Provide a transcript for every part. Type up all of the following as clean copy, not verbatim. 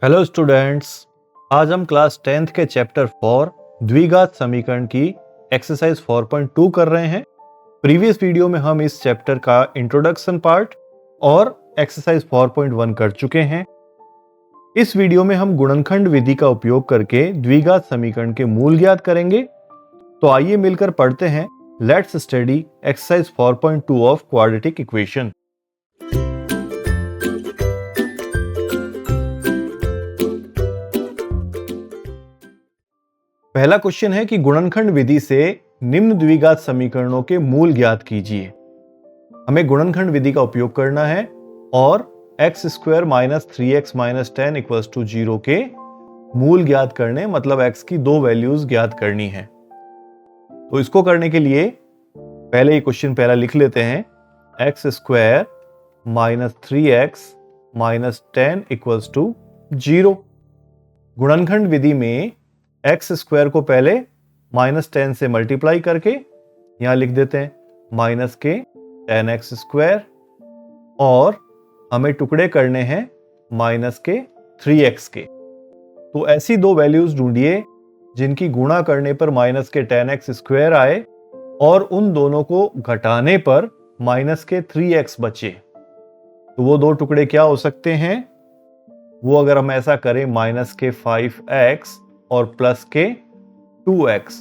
Hello students, आज हम class 10th के चैप्टर 4 द्विघात समीकरण की एक्सरसाइज 4.2 कर रहे हैं। प्रीवियस वीडियो में हम इस चैप्टर का इंट्रोडक्शन पार्ट और एक्सरसाइज 4.1 कर चुके हैं। इस वीडियो में हम गुणनखंड विधि का उपयोग करके द्विघात समीकरण के मूल ज्ञात करेंगे। तो आइए मिलकर पढ़ते हैं। Let's study exercise 4.2 of quadratic equation. पहला क्वेश्चन है कि गुणनखंड विधि से निम्न द्विघात समीकरणों के मूल ज्ञात कीजिए। हमें गुणनखंड विधि का उपयोग करना है और x square minus 3x minus 10 equals to 0 के मूल ज्ञात करने, मतलब x की दो वैल्यूज ज्ञात करनी है। तो इसको करने के लिए पहले ये क्वेश्चन पहला लिख लेते हैं। x square minus 3x minus 10 equals to 0। गुणनखंड विधि में एक्स स्क्वायर को पहले माइनस 10 से मल्टीप्लाई करके यहां लिख देते हैं माइनस के 10x स्क्वायर, और हमें टुकड़े करने हैं माइनस के 3x के। तो ऐसी दो वैल्यूज ढूंढिए जिनकी गुणा करने पर माइनस के 10x स्क्वायर आए और उन दोनों को घटाने पर माइनस के 3x बचे। तो वो दो टुकड़े क्या हो सकते हैं? वो अगर हम ऐसा करें माइनस के 5x और प्लस के 2x,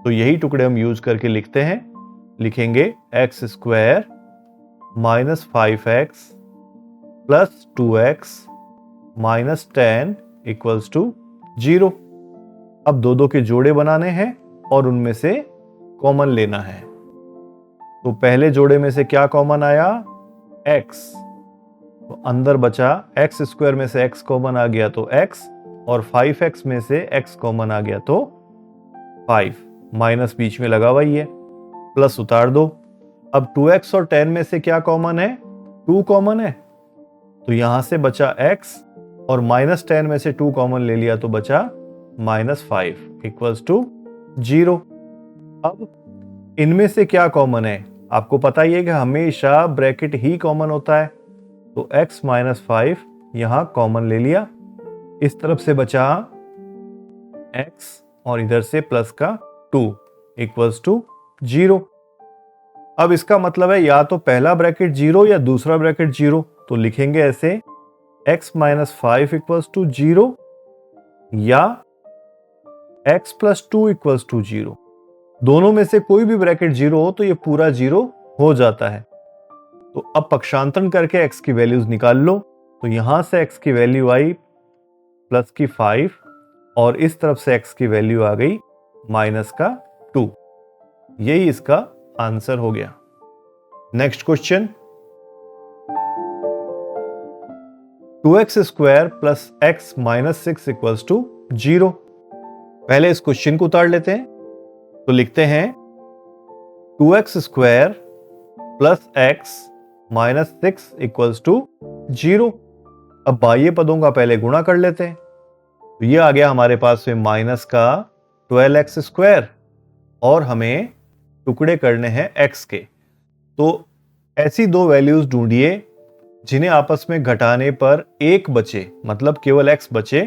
तो यही टुकड़े हम यूज करके लिखते हैं। लिखेंगे x square minus 5x plus 2x minus 10 equals to 0। अब दो के जोड़े बनाने हैं और उनमें से कॉमन लेना है। तो पहले जोड़े में से क्या कॉमन आया? x। तो अंदर बचा x स्क्वायर में से x कॉमन आ गया तो x, और 5x में से x कॉमन आ गया तो 5। माइनस बीच में लगा हुआ ही है, प्लस उतार दो। अब 2x और 10 में से क्या कॉमन है? 2 कॉमन है, तो यहां से बचा x, और माइनस 10 में से 2 कॉमन ले लिया तो बचा माइनस 5 इक्वल्स टू 0। अब इनमें से क्या कॉमन है? आपको पता ही है कि हमेशा ब्रैकेट ही कॉमन होता है। तो x माइनस 5 यहां कॉमन ले लिया, इस तरफ से बचा x और इधर से प्लस का 2 इक्वल्स टू 0। अब इसका मतलब है या तो पहला ब्रैकेट 0 या दूसरा ब्रैकेट 0। तो लिखेंगे ऐसे x माइनस 5 इक्वल्स टू 0 या x प्लस 2 इक्वल्स टू 0। दोनों में से कोई भी ब्रैकेट 0 हो तो ये पूरा 0 हो जाता है। तो अब पक्षांतरण करके x की वैल्यूज निकाल लो। तो यहां से x की वैल्यू आई प्लस की 5, और इस तरफ से x की वैल्यू आ गई माइनस का 2। यही इसका आंसर हो गया। Next question, 2x square plus x minus 6 equals to 0। पहले इस क्वेश्चन को उतार लेते हैं। तो लिखते हैं 2x square plus x minus 6 equals to 0। अब बाह्य पदों का पहले गुणा कर लेते हैं। तो ये आ गया हमारे पास में माइनस का 12x स्क्वायर, और हमें टुकड़े करने हैं x के। तो ऐसी दो वैल्यूज ढूंढिए जिन्हें आपस में घटाने पर 1 बचे, मतलब केवल x बचे,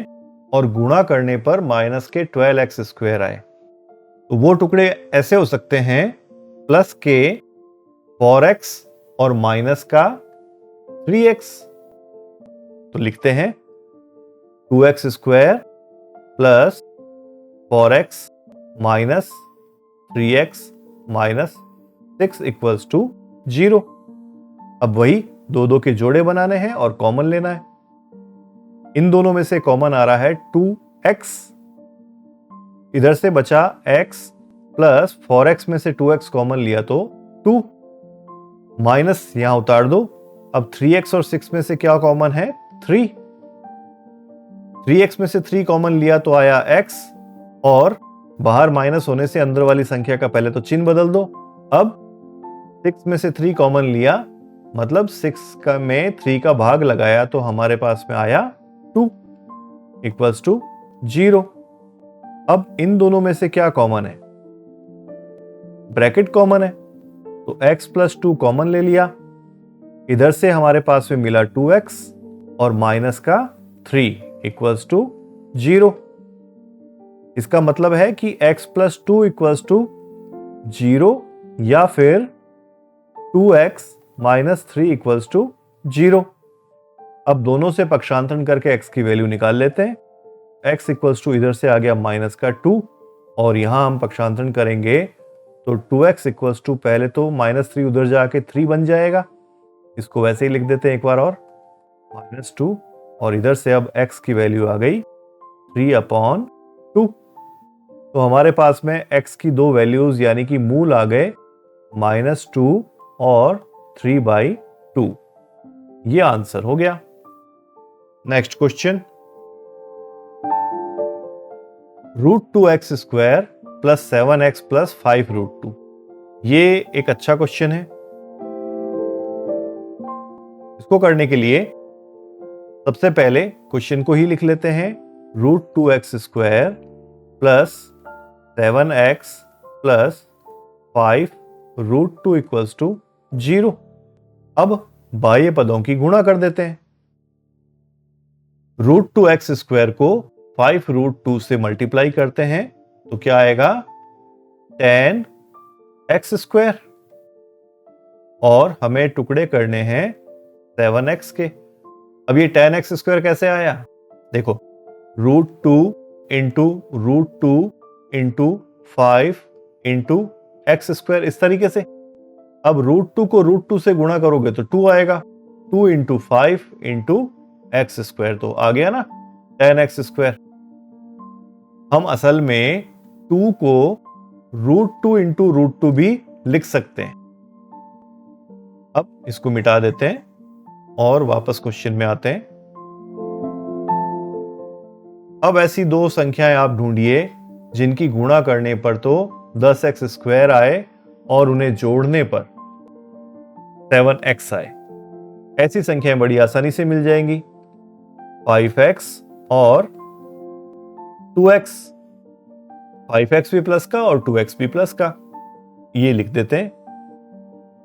और गुणा करने पर माइनस के 12x स्क्वायर आए। तो वो टुकड़े ऐसे हो सकते हैं प्लस के 4x और माइनस का 3x। तो लिखते हैं 2x square plus 4x minus 3x minus 6 equals to 0। अब वही दो के जोड़े बनाने हैं और कॉमन लेना है। इन दोनों में से कॉमन आ रहा है 2x, इधर से बचा x, प्लस 4x में से 2x कॉमन लिया तो 2, माइनस यहां उतार दो। अब 3x और 6 में से क्या कॉमन है? 3। 3x में से 3 कॉमन लिया तो आया x, और बाहर माइनस होने से अंदर वाली संख्या का पहले तो चिन्ह बदल दो। अब 6 में से 3 कॉमन लिया, मतलब 6 में 3 का भाग लगाया तो हमारे पास में आया 2 इक्वल्स टू 0। अब इन दोनों में से क्या कॉमन है? ब्रैकेट कॉमन है, तो x प्लस 2 कॉमन ले लिया। इधर से हमारे पास में मिला 2x और माइनस का 3 इक्वल्स टू 0। इसका मतलब है कि x प्लस 2 इक्वल्स टू 0 या फिर 2x माइनस 3 इक्वल्स टू 0। अब दोनों से पक्षांतरण करके x की वैल्यू निकाल लेते हैं। x इक्वल्स टू इधर से आ गया माइनस का 2 और यहां हम पक्षांतरण करेंगे तो 2x इक्वल्स टू पहले तो -3 उधर जाके 3 बन जाएगा। इसको वैसे ही लिख देते हैं एक बार और, -2 और इधर से अब x की वैल्यू आ गई 3/2। तो हमारे पास में x की दो वैल्यूज यानी कि मूल आ गए -2 और 3/2। ये आंसर हो गया। Next question, √2x² plus 7x plus 5√2। ये एक अच्छा क्वेश्चन है। इसको करने के लिए सबसे पहले क्वेश्चन को ही लिख लेते हैं। √2x² plus 7x plus 5√2 equals to 0। अब बाह्य पदों की गुणा कर देते हैं। √2x² को 5√2 से मल्टीप्लाई करते हैं तो क्या आएगा 10x²। और हमें टुकड़े करने हैं 7x के। अब ये 10x² कैसे आया? देखो, √2 इंटू √2 इंटू 5 इंटू x², इस तरीके से। अब √2 को √2 से गुणा करोगे तो 2 आएगा। 2 इंटू 5 इंटू x², तो आ गया ना 10x²। हम असल में 2 को √2 इंटू √2 भी लिख सकते हैं। अब इसको मिटा देते हैं और वापस क्वेश्चन में आते हैं। अब ऐसी दो संख्याएं आप ढूंढिए जिनकी गुणा करने पर तो 10x² आए और उन्हें जोड़ने पर 7x आए। ऐसी संख्याएं बड़ी आसानी से मिल जाएंगी, 5x और 2x। 5x भी प्लस का और 2x भी प्लस का। ये लिख देते हैं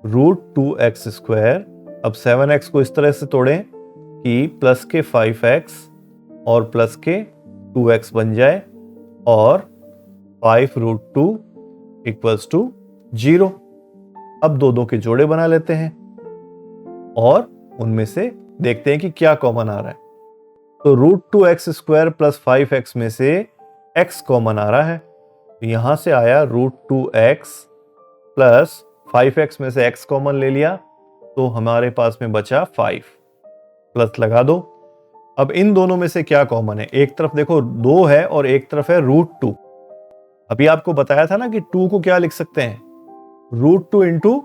√2x²। अब 7x को इस तरह से तोड़ें कि प्लस के 5x और प्लस के 2x बन जाए और 5√2 इक्वल्स टू 0। अब दो के जोड़े बना लेते हैं और उनमें से देखते हैं कि क्या कॉमन आ रहा है। तो √2x² प्लस 5x में से x कॉमन आ रहा है। यहां से आया √2x प्लस 5x में से x कॉमन ले लिया तो हमारे पास में बचा 5। प्लस लगा दो। अब इन दोनों में से क्या कॉमन है? एक तरफ देखो 2 है और एक तरफ है √2। अभी आपको बताया था ना कि 2 को क्या लिख सकते हैं, √2 इंटू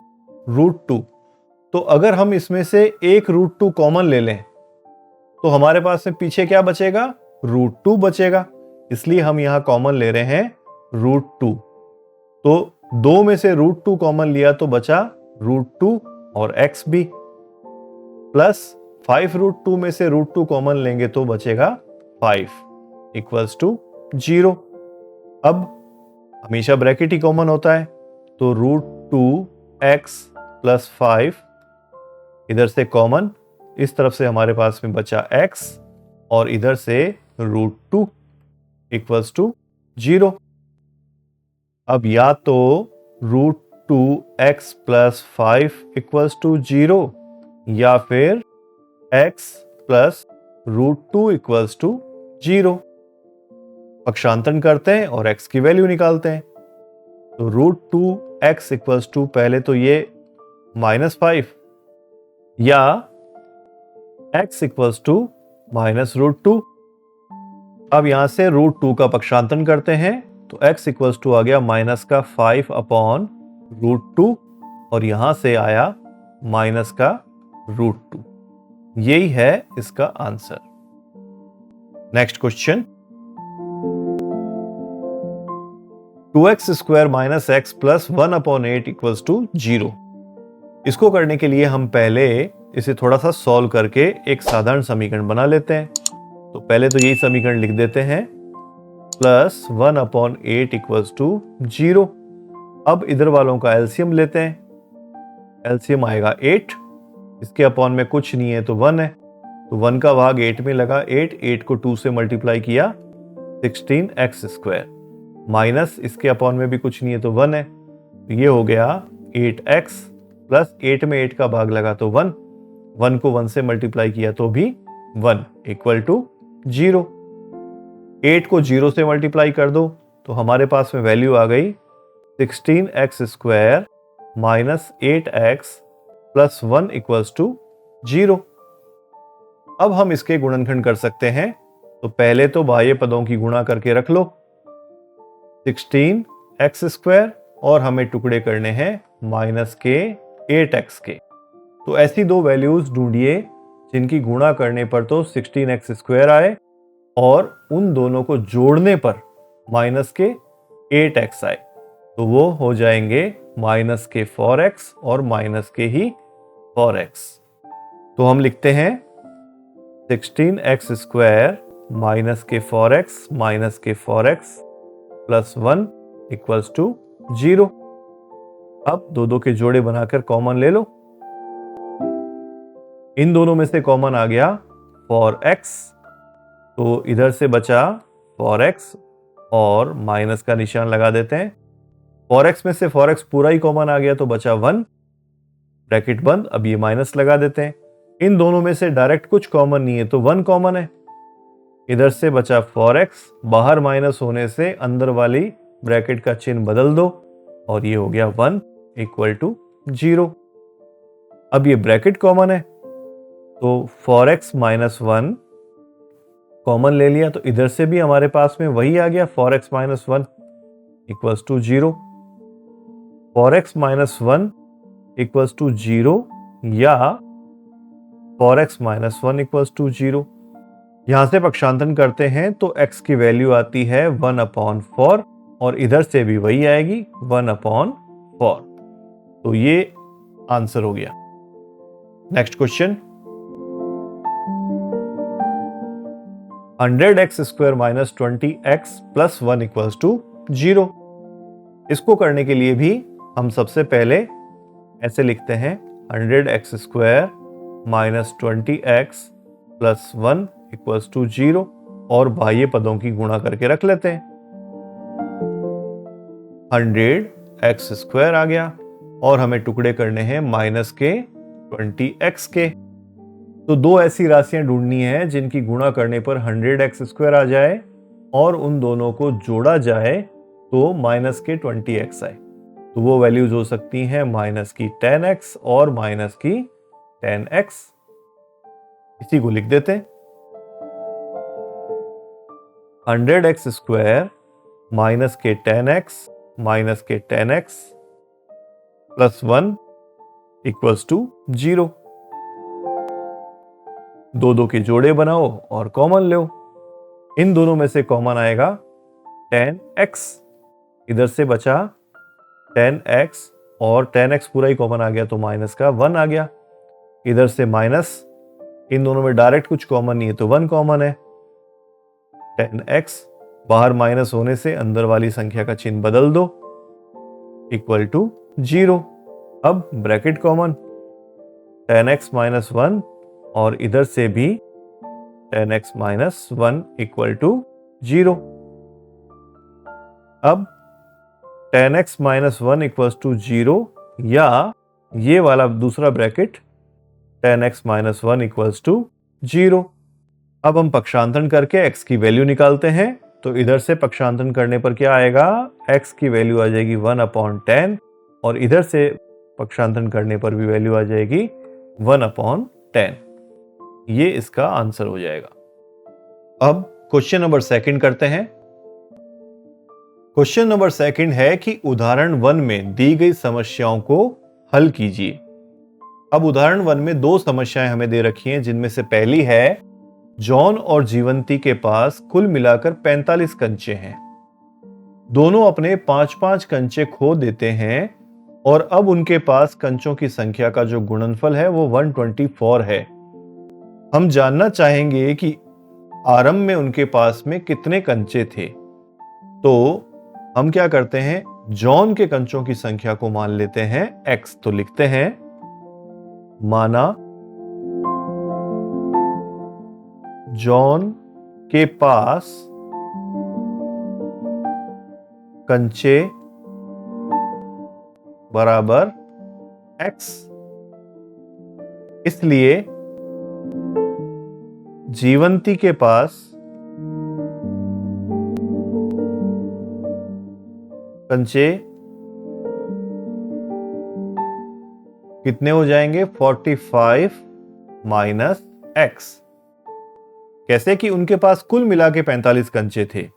√2। तो अगर हम इसमें से एक √2 कॉमन ले लें तो हमारे पास में पीछे क्या बचेगा, √2 बचेगा। इसलिए हम यहां कॉमन ले रहे हैं √2। तो 2 में से √2 कॉमन लिया तो बचा √2 और x भी, प्लस 5√2 में से √2 कॉमन लेंगे तो बचेगा 5 इक्वल्स टू 0। अब हमेशा ब्रैकेट ही कॉमन होता है तो √2x प्लस 5 इधर से कॉमन, इस तरफ से हमारे पास में बचा x और इधर से √2 इक्वल्स टू 0। अब या तो √2x प्लस 5 इक्वल्स टू 0 या फिर x प्लस √2 इक्वल्स टू 0। पक्षांतरण करते हैं और x की वैल्यू निकालते हैं। तो √2x इक्वल्स टू पहले तो ये -5 या x इक्वल्स टू -√2। अब यहां से √2 का पक्षांतरण करते हैं तो x इक्वल्स टू आ गया -5/√2 और यहां से आया -√2। यही है इसका answer. Next question, 2x² minus x plus 1/8 equals to 0। इसको करने के लिए हम पहले इसे थोड़ा सा सॉल्व करके एक साधारण समीकरण बना लेते हैं। तो पहले तो यही समीकरण लिख देते हैं, प्लस 1/8 इक्वल्स टू 0। अब इधर वालों का एलसीएम लेते हैं। एलसीएम आएगा 8, इसके अपॉन में कुछ नहीं है तो 1 है, तो 1 का भाग 8 में लगा 8 को 2 से मल्टीप्लाई किया 16x² माइनस इसके अपॉन में भी कुछ नहीं है तो 1 है, तो ये हो गया 8x प्लस 8 में 8 का भाग लगा तो 1, 1 को 1 से मल्टीप्लाई किया तो भी 1 इक्वल टू 0। 8 को 0 से मल्टीप्लाई कर दो तो हमारे पास में वैल्यू आ गई 16x² minus 8x plus 1 equals to 0। अब हम इसके गुणनखंड कर सकते हैं, तो पहले तो बाह्य पदों की गुणा करके रख लो 16x² और हमें टुकड़े करने हैं माइनस के 8x के। तो ऐसी दो वैल्यूज ढूंढिए जिनकी गुणा करने पर तो 16x² आए और उन दोनों को जोड़ने पर माइनस के 8x आए, तो वो हो जाएंगे माइनस के 4x और माइनस के ही 4x। तो हम लिखते हैं 16x² माइनस के 4x माइनस के 4x प्लस 1 इक्वल्स टू 0। अब दो के जोड़े बनाकर कॉमन ले लो, इन दोनों में से कॉमन आ गया 4x, तो इधर से बचा 4x और माइनस का निशान लगा देते हैं। 4x में से 4x पूरा ही कॉमन आ गया तो बचा 1, ब्रैकेट बंद। अब ये माइनस लगा देते हैं, इन दोनों में से डायरेक्ट कुछ कॉमन नहीं है तो 1 कॉमन है, इधर से बचा 4x, बाहर माइनस होने से अंदर वाली ब्रैकेट का चिन्ह बदल दो और ये हो गया 1 इक्वल टू 0। अब ये ब्रैकेट कॉमन है तो 4x माइनस 1 कॉमन ले लिया, तो इधर से भी हमारे पास में वही आ गया 4x minus 1 equals to 0। 4x minus 1 equals to 0 या 4x माइनस 1 इक्वल्स टू 0। यहां से पक्षांतरण करते हैं तो x की वैल्यू आती है 1/4 और इधर से भी वही आएगी 1/4, तो ये आंसर हो गया। Next question, 100x² minus 20x plus 1 equals to 0। इसको करने के लिए भी हम सबसे पहले ऐसे लिखते हैं 100x² minus 20x plus 1 equals to 0 और बाह्य पदों की गुणा करके रख लेते हैं। 100x² आ गया और हमें टुकड़े करने हैं माइनस के 20x के। तो दो ऐसी राशियां ढूंढनी है जिनकी गुणा करने पर 100x² आ जाए और उन दोनों को जोड़ा जाए तो माइनस के 20x आए। तो वो वैल्यूज हो सकती हैं माइनस की 10x और माइनस की 10x। इसी को लिख देते हैं 100x² माइनस के 10x माइनस के 10x प्लस 1 इक्वल्स टू 0। दो के जोड़े बनाओ और कॉमन लो, इन दोनों में से कॉमन आएगा 10x, इधर से बचा 10x और 10x पूरा ही कॉमन आ गया तो माइनस का 1 आ गया, इधर से माइनस, इन दोनों में डायरेक्ट कुछ कॉमन नहीं है तो 1 कॉमन है। 10x बाहर माइनस होने से अंदर वाली संख्या का चिन्ह बदल दो इक्वल टू 0। अब ब्रैकेट कॉमन 10x माइनस 1 और इधर से भी 10x माइनस 1 इक्वल टू 0। अब 10x माइनस 1 इक्वल्स टू 0 या ये वाला दूसरा bracket 10x minus 1 equals to 0। अब हम पक्षांतरण करके x की वैल्यू निकालते हैं, तो इधर से पक्षांतरण करने पर क्या आएगा, x की वैल्यू आ जाएगी 1/10 और इधर से पक्षांतरण करने पर भी वैल्यू आ जाएगी 1/10। ये इसका आंसर हो जाएगा। अब क्वेश्चन नंबर 2 करते हैं। क्वेश्चन नंबर 2 है कि उदाहरण 1 में दी गई समस्याओं को हल कीजिए। अब उदाहरण 1 में दो समस्याएं हमें दे रखी हैं, जिनमें से पहली है जॉन और जीवंती के पास कुल मिलाकर 45 कंचे हैं। दोनों अपने 5-5 कंचे खो देते हैं और अब उनके पास कंचों की संख्या का जो गुणनफल है वो 124 है। हम जानना चाहेंगे कि आरंभ में उनके पास में कितने कंचे थे। तो हम क्या करते हैं, जॉन के कंचों की संख्या को मान लेते हैं x। तो लिखते हैं माना जॉन के पास कंचे बराबर x, इसलिए जीवंती के पास कंचे कितने हो जाएंगे? 45 माइनस x। कैसे कि उनके पास कुल मिला के 45 कंचे थे,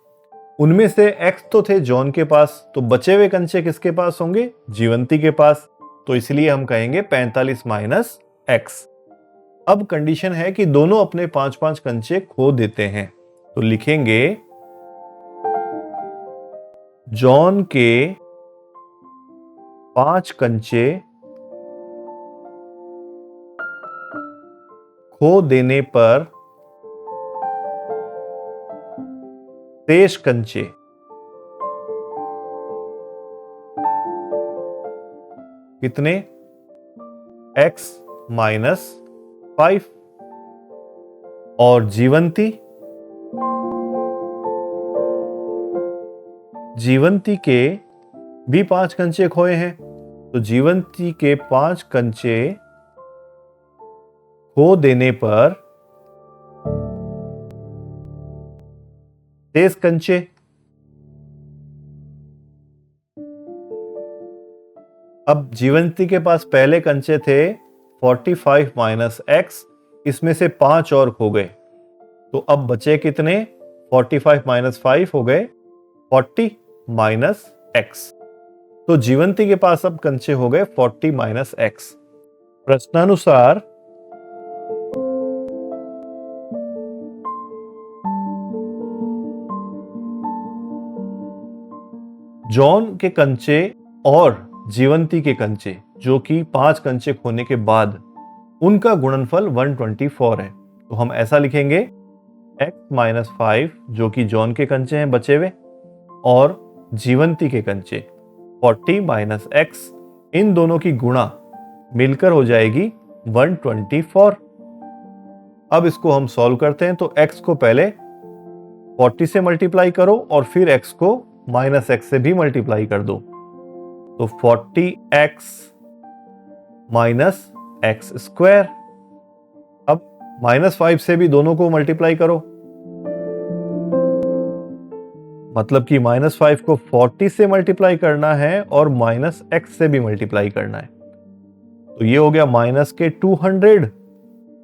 उनमें से x तो थे जॉन के पास, तो बचे हुए कंचे किसके पास होंगे? जीवंती के पास। तो इसलिए हम कहेंगे 45 माइनस x। अब कंडीशन है कि दोनों अपने 5-5 कंचे खो देते हैं, तो लिखेंगे जॉन के 5 कंचे खो देने पर शेष कंचे कितने? x minus 5। और जीवंती के भी 5 कंचे खोए हैं, तो जीवंती के 5 कंचे खो देने पर शेष कंचे अब जीवंती के पास पहले कंचे थे 45 माइनस x, इसमें से 5 और खो गए, तो अब बचे कितने? 45 माइनस 5 हो गए 40 माइनस x। तो जीवंती के पास अब कंचे हो गए 40 माइनस x। प्रश्नानुसार जॉन के कंचे और जीवंती के कंचे, जो कि 5 कंचे खोने के बाद, उनका गुणनफल 124 है। तो हम ऐसा लिखेंगे x माइनस 5 जो कि जॉन के कंचे हैं बचे हुए, और जीवंती के कंचे 40 माइनस x, इन दोनों की गुणा मिलकर हो जाएगी 124। अब इसको हम सॉल्व करते हैं, तो x को पहले 40 से मल्टीप्लाई करो और फिर x को माइनस x से भी मल्टीप्लाई कर दो, तो 40x माइनस एक्स स्क्वायर। अब माइनस 5 से भी दोनों को मल्टीप्लाई करो, मतलब कि माइनस 5 को 40 से मल्टीप्लाई करना है और माइनस x से भी मल्टीप्लाई करना है, तो ये हो गया माइनस के 200,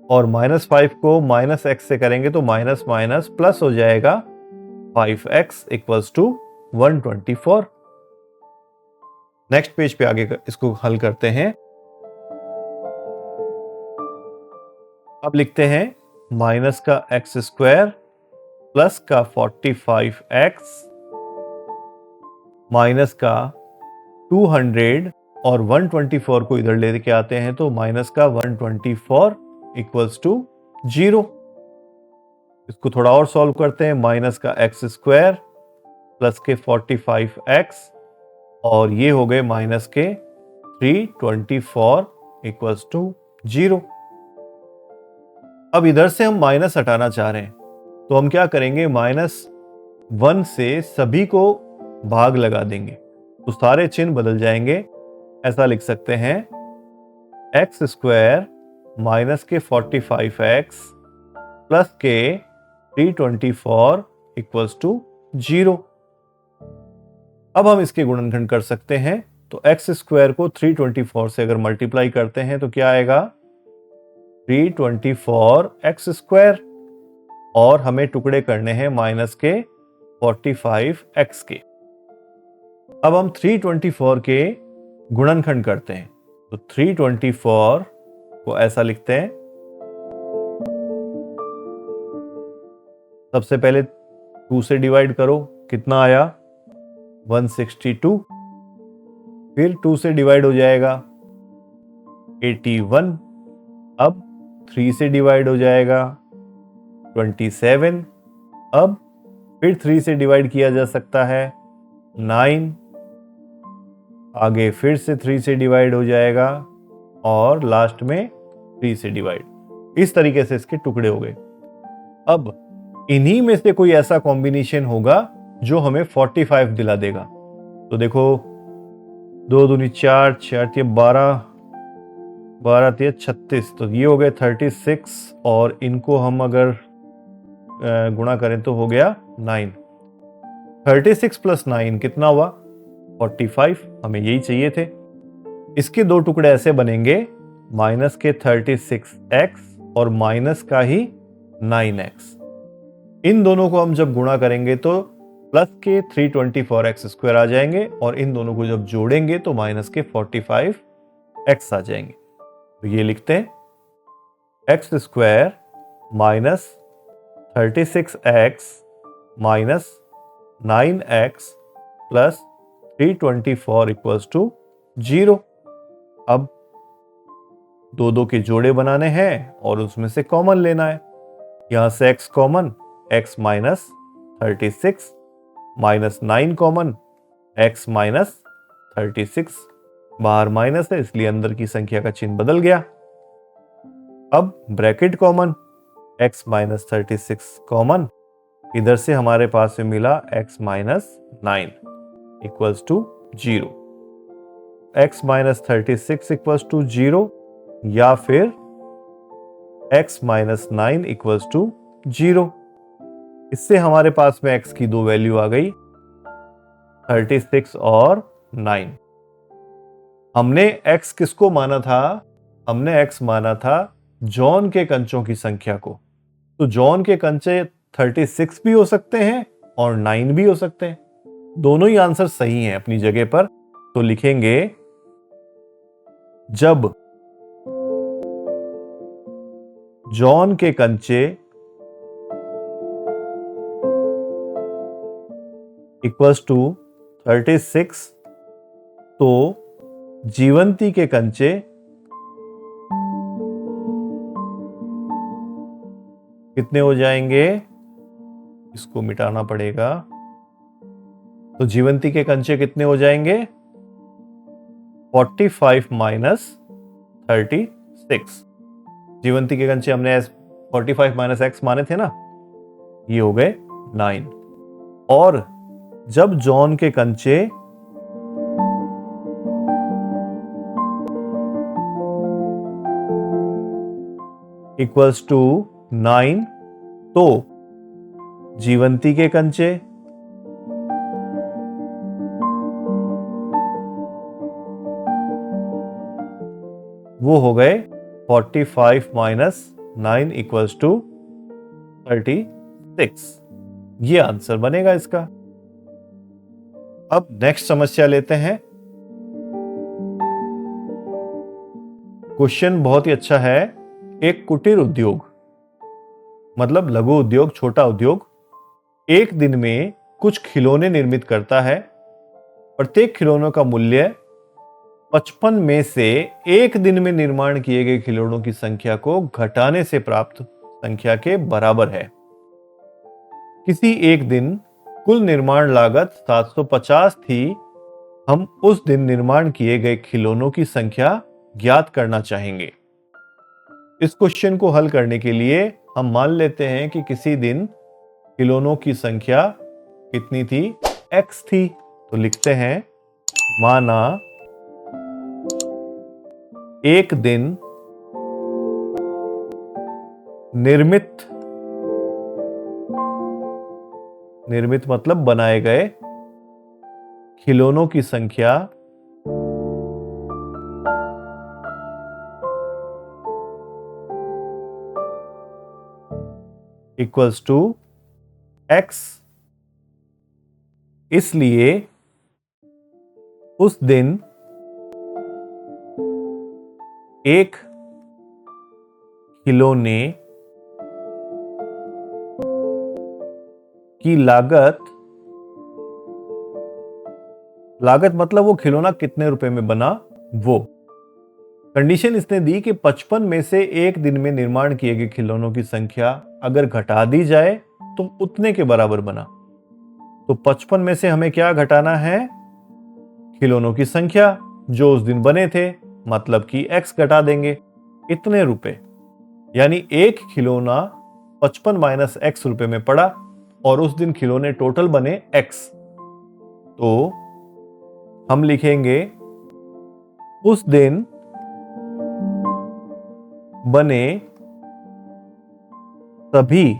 और माइनस 5 को माइनस x से करेंगे तो माइनस माइनस प्लस हो जाएगा 5x equals to 124। Next page पे आगे इसको हल करते हैं। अब लिखते हैं माइनस का एक्स स्क्वायर प्लस का 45x माइनस का 200 और 124 को इधर लेके आते हैं तो माइनस का 124 इक्वल्स टू 0। इसको थोड़ा और सॉल्व करते हैं, माइनस का एक्स स्क्वायर प्लस के 45x और ये हो गए माइनस के 324 इक्वल्स टू 0। अब इधर से हम माइनस हटाना चाह रहे हैं, तो हम क्या करेंगे, -1 से सभी को भाग लगा देंगे तो सारे चिन्ह बदल जाएंगे। ऐसा लिख सकते हैं एक्स स्क्वायर माइनस के 45x प्लस के 324 इक्वल्स टू 0। अब हम इसके गुणनखंड कर सकते हैं, तो एक्स स्क्वायर को 324 से अगर मल्टीप्लाई करते हैं तो क्या आएगा 324 एक्स स्क्वायर, और हमें टुकड़े करने हैं माइनस के 45x के। अब हम 324 के गुणनखंड करते हैं, तो 324 को ऐसा लिखते हैं, सबसे पहले 2 से डिवाइड करो, कितना आया 162, फिर 2 से डिवाइड हो जाएगा 81, अब 3 से डिवाइड हो जाएगा 27, अब फिर 3 से डिवाइड किया जा सकता है 9, आगे फिर से 3 से डिवाइड हो जाएगा और लास्ट में 3 से डिवाइड। इस तरीके से इसके टुकड़े हो गए। अब इन्हीं में से कोई ऐसा कॉम्बिनेशन होगा जो हमें 45 दिला देगा। तो देखो 2 दूनी 4, 4 तिया 12, 12 तिया 36, तो ये हो गए 36 और इनको हम अगर गुणा करें तो हो गया 9। 36 प्लस 9 कितना हुआ? 45। हमें यही चाहिए थे। इसके दो टुकड़े ऐसे बनेंगे, माइनस के 36x और माइनस का ही 9x। इन दोनों को हम जब गुणा करेंगे तो प्लस के 324x² आ जाएंगे और इन दोनों को जब जोड़ेंगे तो माइनस के 45x आ जाएंगे। तो ये लिखते हैं x² minus 36x minus 9x plus 324 equals to 0। अब दो दो के जोड़े बनाने हैं और उसमें से कॉमन लेना है। यहां से x common, x minus 36 minus 9 common, x minus 36। बाहर माइनस है इसलिए अंदर की संख्या का चिन्ह बदल गया। अब bracket common, x minus 36 common, इधर से हमारे पास में मिला x minus 9 equals to 0। x minus 36 equals to 0 या फिर x माइनस 9 इक्वल्स टू 0। इससे हमारे पास में x की दो वैल्यू आ गई, 36 और 9। हमने x किसको माना था? हमने x माना था जॉन के कंचों की संख्या को। तो जॉन के कंचे 36 भी हो सकते हैं और 9 भी हो सकते हैं। दोनों ही आंसर सही हैं अपनी जगह पर। तो लिखेंगे जब जॉन के कंचे इक्वल्स टू 36 तो जीवंती के कंचे कितने हो जाएंगे? इसको मिटाना पड़ेगा। तो जीवंती के कंचे कितने हो जाएंगे? 45 माइनस 36। जीवंती के कंचे हमने 45 माइनस x माने थे ना, ये हो गए 9। और जब जॉन के कंचे इक्वल्स टू 9 तो जीवंती के कंचे वो हो गए 45 माइनस 9 इक्वल्स टू 36। ये आंसर बनेगा इसका। अब नेक्स्ट समस्या लेते हैं। क्वेश्चन बहुत ही अच्छा है। एक कुटीर उद्योग मतलब लघु उद्योग, छोटा उद्योग, एक दिन में कुछ खिलौने निर्मित करता है। प्रत्येक खिलौनों का मूल्य 55 में से एक दिन में निर्माण किए गए खिलौनों की संख्या को घटाने से प्राप्त संख्या के बराबर है। किसी एक दिन कुल निर्माण लागत 750 थी। हम उस दिन निर्माण किए गए खिलौनों की संख्या ज्ञात करना चाहेंगे। इस क्वेश्चन को हल करने के लिए हम मान लेते हैं कि किसी दिन खिलौनों की संख्या कितनी थी? x थी। तो लिखते हैं माना एक दिन निर्मित मतलब बनाए गए खिलौनों की संख्या इक्वल्स टू x। इसलिए उस दिन एक खिलौने की लागत मतलब वो खिलौना कितने रुपए में बना, वो कंडीशन इसने दी कि 55 में से एक दिन में निर्माण किए गए खिलौनों की संख्या अगर घटा दी जाए तो उतने के बराबर बना। तो 55 में से हमें क्या घटाना है? खिलौनों की संख्या जो उस दिन बने थे, मतलब कि x घटा देंगे, इतने रुपए। यानी एक खिलौना 55 माइनस x रुपए में पड़ा और उस दिन खिलौने टोटल बने x। तो हम लिखेंगे उस दिन बने सभी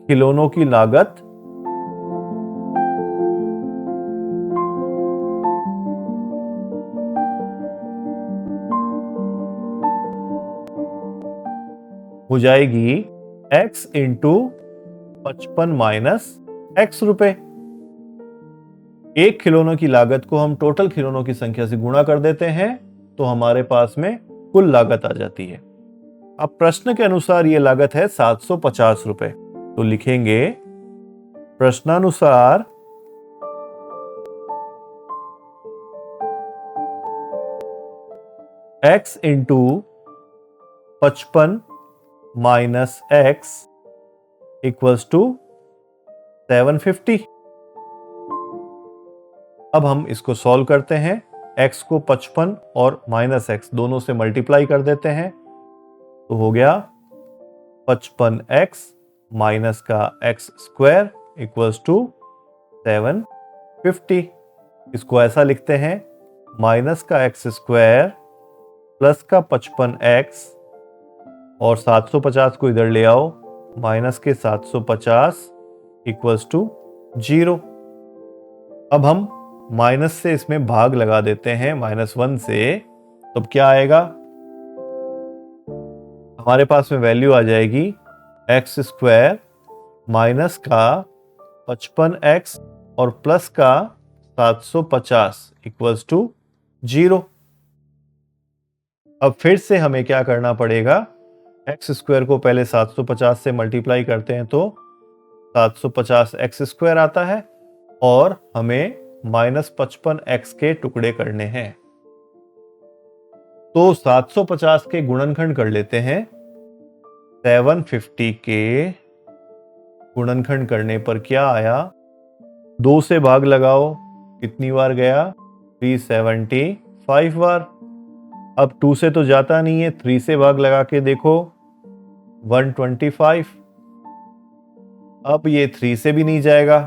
खिलौनों की लागत हो जाएगी x इंटू 55 माइनस x रुपए। एक खिलौनों की लागत को हम टोटल खिलौनों की संख्या से गुणा कर देते हैं तो हमारे पास में कुल लागत आ जाती है। अब प्रश्न के अनुसार यह लागत है 750 रुपए, तो लिखेंगे प्रश्नानुसार x into 55 minus x equals to 750। अब हम इसको सॉल्व करते हैं। x को 55 और माइनस x दोनों से मल्टीप्लाई कर देते हैं तो हो गया 55x माइनस का x स्क्वायर इक्वल्स टू 750। इसको ऐसा लिखते हैं माइनस का x स्क्वायर प्लस का 55x और 750 को इधर ले आओ, माइनस के 750 इक्वल्स टू 0। अब हम माइनस से इसमें भाग लगा देते हैं -1 से, तो अब क्या आएगा, हमारे पास में वैल्यू आ जाएगी x स्क्वायर माइनस का 55x और प्लस का 750 इक्वल्स टू 0। अब फिर से हमें क्या करना पड़ेगा, x स्क्वायर को पहले 750 से मल्टीप्लाई करते हैं तो 750 x स्क्वायर आता है और हमें -55x के टुकड़े करने हैं। तो 750 के गुणनखंड कर लेते हैं। 750 के गुणनखंड करने पर क्या आया, 2 से भाग लगाओ, कितनी बार गया, 375 बार। अब 2 से तो जाता नहीं है, 3 से भाग लगा के देखो 125। अब ये 3 से भी नहीं जाएगा,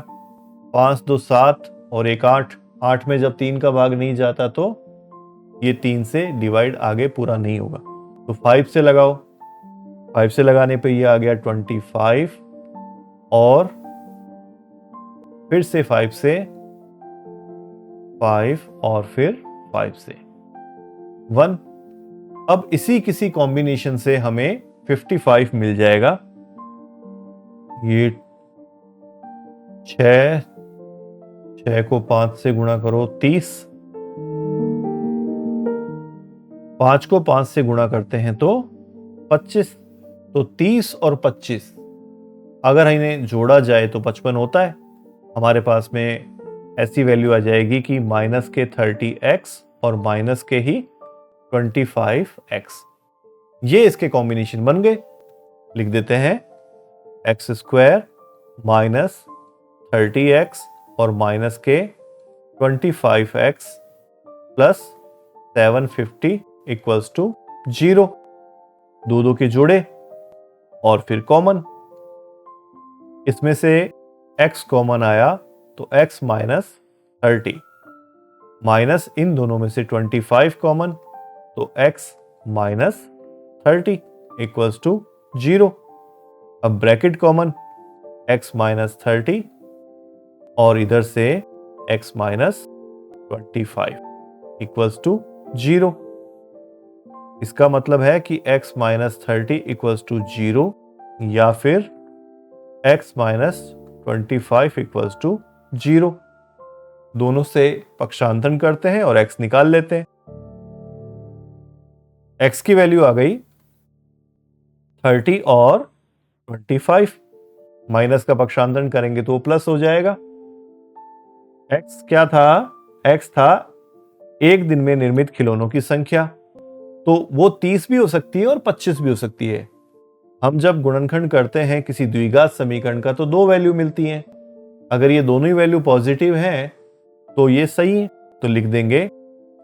5 2 7 और 1 8, 8 में जब 3 का भाग नहीं जाता तो ये 3 से डिवाइड आगे पूरा नहीं होगा। तो 5 से लगाओ, 5 से लगाने पे ये आ गया 25 और फिर से 5 से 5 और फिर 5 से 1। अब इसी किसी कॉम्बिनेशन से हमें 55 मिल जाएगा। ये 6 को 5 से गुणा करो 30, 5 को 5 से गुणा करते हैं तो 25, तो 30 और 25 अगर इन्हें जोड़ा जाए तो 55 होता है। हमारे पास में ऐसी वैल्यू आ जाएगी कि माइनस के 30x और माइनस के ही 25x, ये इसके कॉम्बिनेशन बन गए। लिख देते हैं x स्क्वायर माइनस 30x और माइनस के 25x प्लस 750 इक्वल्स टू 0। 2 के जोड़े और फिर कॉमन, इसमें से x कॉमन आया तो x माइनस 30 माइनस इन दोनों में से 25 कॉमन तो x माइनस 30 इक्वल्स टू 0। अब ब्रैकेट कॉमन, x माइनस 30 और इधर से x माइनस 25 इक्वल्स टू 0। इसका मतलब है कि x माइनस 30 इक्वल्स टू 0 या फिर x माइनस 25 इक्वल्स टू 0। दोनों से पक्षांतरण करते हैं और x निकाल लेते हैं। x की वैल्यू आ गई 30 और 25, माइनस का पक्षांतरण करेंगे तो प्लस हो जाएगा। x क्या था, x था एक दिन में निर्मित खिलौनों की संख्या, तो वो 30 भी हो सकती है और 25 भी हो सकती है। हम जब गुणनखंड करते हैं किसी द्विघात समीकरण का तो 2 वैल्यू मिलती हैं। अगर ये दोनों ही वैल्यू पॉजिटिव हैं तो ये सही है, तो लिख देंगे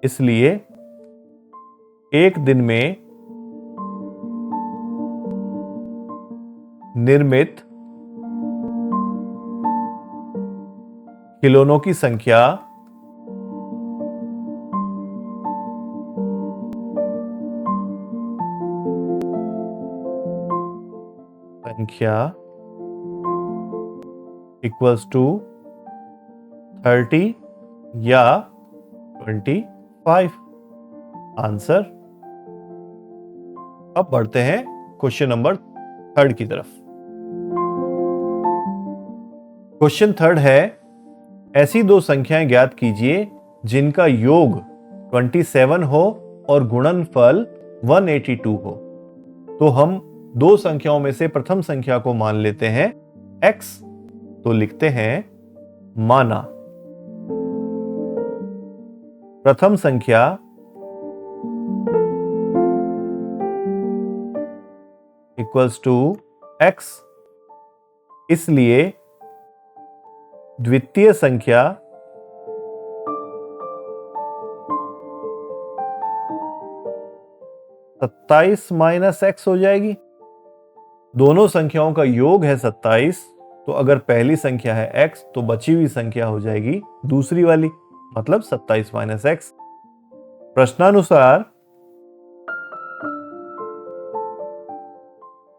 इसलिए एक दिन में निर्मित खिलौनों की संख्या इक्वल्स टू 30 या 25। आंसर। अब बढ़ते हैं क्वेश्चन नंबर 3 की तरफ। क्वेश्चन 3 है, ऐसी दो संख्याएं ज्ञात कीजिए जिनका योग 27 हो और गुणनफल 182 हो। तो हम दो संख्याओं में से प्रथम संख्या को मान लेते हैं x, तो लिखते हैं माना। प्रथम संख्या इक्वल्स टू x, इसलिए द्वितीय संख्या सत्ताईस माइनस x हो जाएगी। दोनों संख्याओं का योग है 27, तो अगर पहली संख्या है x तो बची हुई संख्या हो जाएगी दूसरी वाली, मतलब 27 माइनस x। प्रश्नानुसार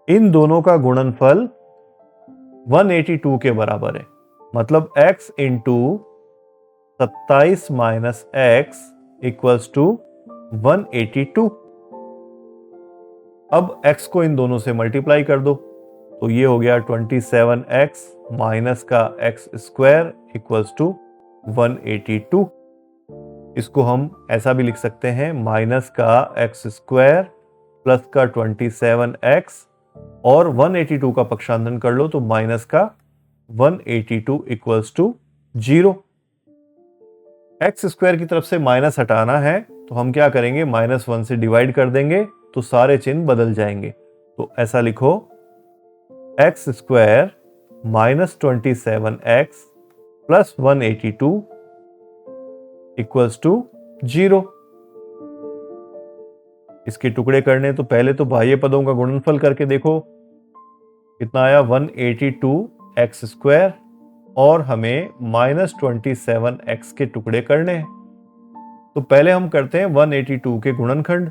इन दोनों का गुणनफल 182 के बराबर है, मतलब x into 27 minus x equals to 182। अब x को इन दोनों से मल्टीप्लाई कर दो, तो ये हो गया 27x माइनस का x स्क्वायर इक्वल्स टू 182। इसको हम ऐसा भी लिख सकते हैं, माइनस का x स्क्वायर प्लस का 27x और 182 का पक्षांतरण कर लो तो माइनस का 182 इक्वल्स टू 0। x स्क्वायर की तरफ से माइनस हटाना है तो हम क्या करेंगे, -1 से डिवाइड कर देंगे तो सारे चिन्ह बदल जाएंगे। तो ऐसा लिखो, x square minus 27x plus 182 equals to 0। इसके टुकड़े करने तो पहले तो बाह्य पदों का गुणनफल करके देखो कितना आया, 182x स्क्वायर, और हमें -27x के टुकड़े करने हैं। तो पहले हम करते हैं 182 के गुणनखंड।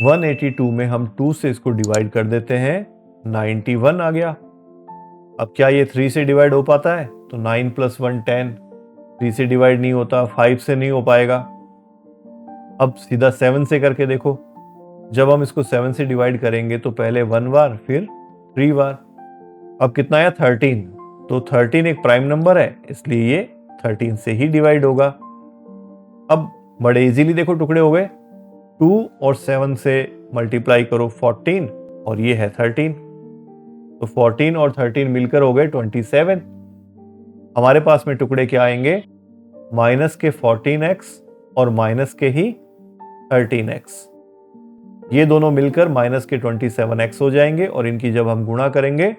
182 में हम 2 से इसको डिवाइड कर देते हैं, 91 आ गया। अब क्या ये 3 से डिवाइड हो पाता है? तो 9 + 1 10, 3 से डिवाइड नहीं होता, 5 से नहीं हो पाएगा। अब सीधा 7 से करके देखो, जब हम इसको 7 से डिवाइड करेंगे तो पहले 1 बार फिर 3 बार। अब कितना आया, 13। तो 13 एक प्राइम नंबर है, इसलिए ये 13 से ही डिवाइड होगा। अब बड़े इजीली देखो टुकड़े हो गए, 2 और 7 से मल्टीप्लाई करो 14 और ये है 13, तो 14 और 13 मिलकर हो गए 27। हमारे पास में टुकड़े क्या आएंगे, माइनस के 14x और माइनस के ही 13x, ये दोनों मिलकर माइनस के 27x हो जाएंगे और इनकी जब हम गुणा करेंगे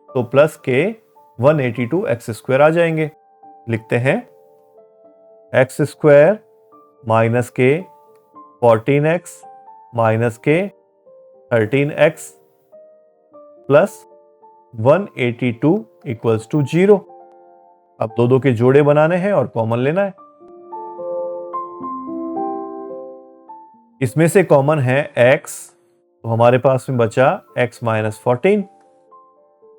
तो प्लस के 182x स्क्वायर आ जाएंगे। लिखते हैं x स्क्वायर माइनस के 14x माइनस के 13x प्लस 182 इक्वल्स टू 0। अब दो के जोड़े बनाने हैं और कॉमन लेना है। इसमें से कॉमन है x, तो हमारे पास में बचा x माइनस 14,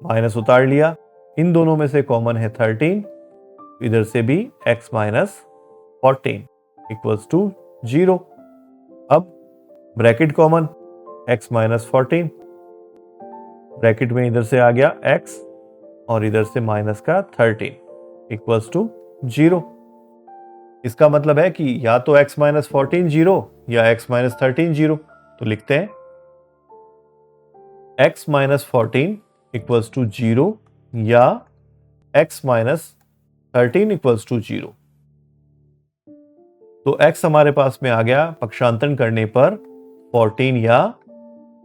माइनस उतार लिया। इन दोनों में से कॉमन है 13, इधर से भी x माइनस 14 इक्वल्स टू 0। अब ब्रैकेट कॉमन, x माइनस 14, ब्रैकेट में इधर से आ गया x और इधर से माइनस का 13 इक्वल्स टू 0। इसका मतलब है कि या तो x माइनस 14 0 या x माइनस 13 0। तो लिखते हैं x माइनस 14 इक्वल्स टू 0 या x माइनस 13 इक्वल्स टू 0। तो x हमारे पास में आ गया पक्षांतरण करने पर 14 या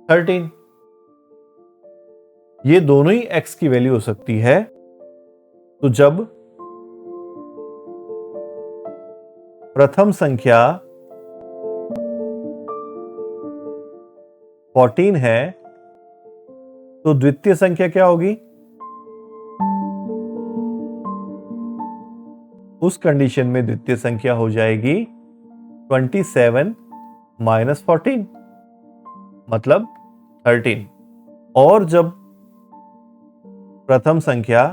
13। ये दोनों ही x की वैल्यू हो सकती है। तो जब प्रथम संख्या 14 है तो द्वितीय संख्या क्या होगी? उस कंडीशन में द्वितीय संख्या हो जाएगी 27 माइनस 14 मतलब 13। और जब प्रथम संख्या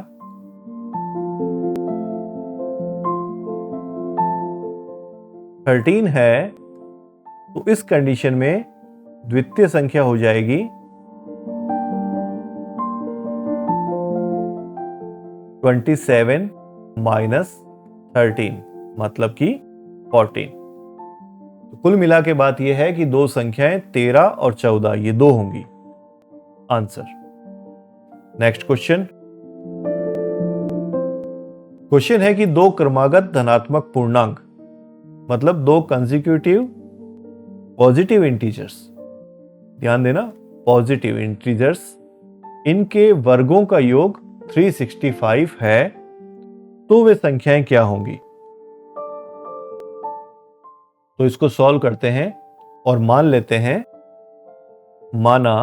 थर्टीन है तो इस कंडीशन में द्वितीय संख्या हो जाएगी 27 माइनस 13 मतलब कि 14। तो कुल मिला के बात यह है कि दो संख्याएं 13 और 14 ये दो होंगी। आंसर। नेक्स्ट क्वेश्चन है कि दो क्रमागत धनात्मक पूर्णांक मतलब दो कंसेक्यूटिव पॉजिटिव इंटीजर्स, ध्यान देना पॉजिटिव इंटीजर्स, इनके वर्गों का योग 365 है तो वे संख्याएं क्या होंगी? तो इसको सॉल्व करते हैं और मान लेते हैं, माना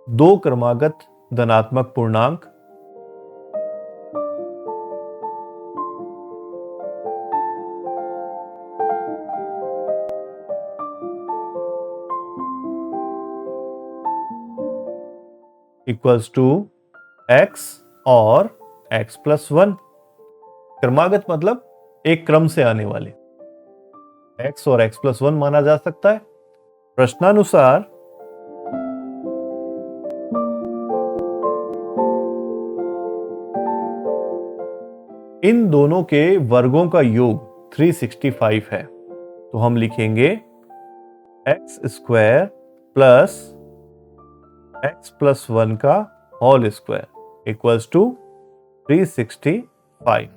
दो क्रमागत धनात्मक पूर्णांक इक्वल्स टू x और x प्लस 1। क्रमागत मतलब एक क्रम से आने वाले, x और x प्लस 1 माना जा सकता है। प्रश्नानुसार इन दोनों के वर्गों का योग 365 है तो हम लिखेंगे x square plus x plus 1 का होल स्क्वायर इक्वल्स टू 365।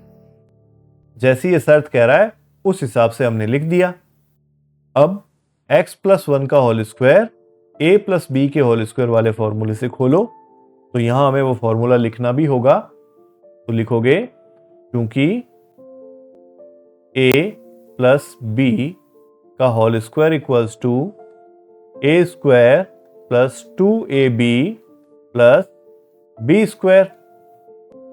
जैसी ये शर्त कह रहा है उस हिसाब से हमने लिख दिया। अब x प्लस 1 का whole square a plus B के होल स्क्वायर वाले फॉर्मूले से खोलो तो यहां हमें वो फॉर्मूला लिखना भी होगा। तो लिखोगे क्योंकि a प्लस बी का whole square equals to a square plus 2ab plus B square.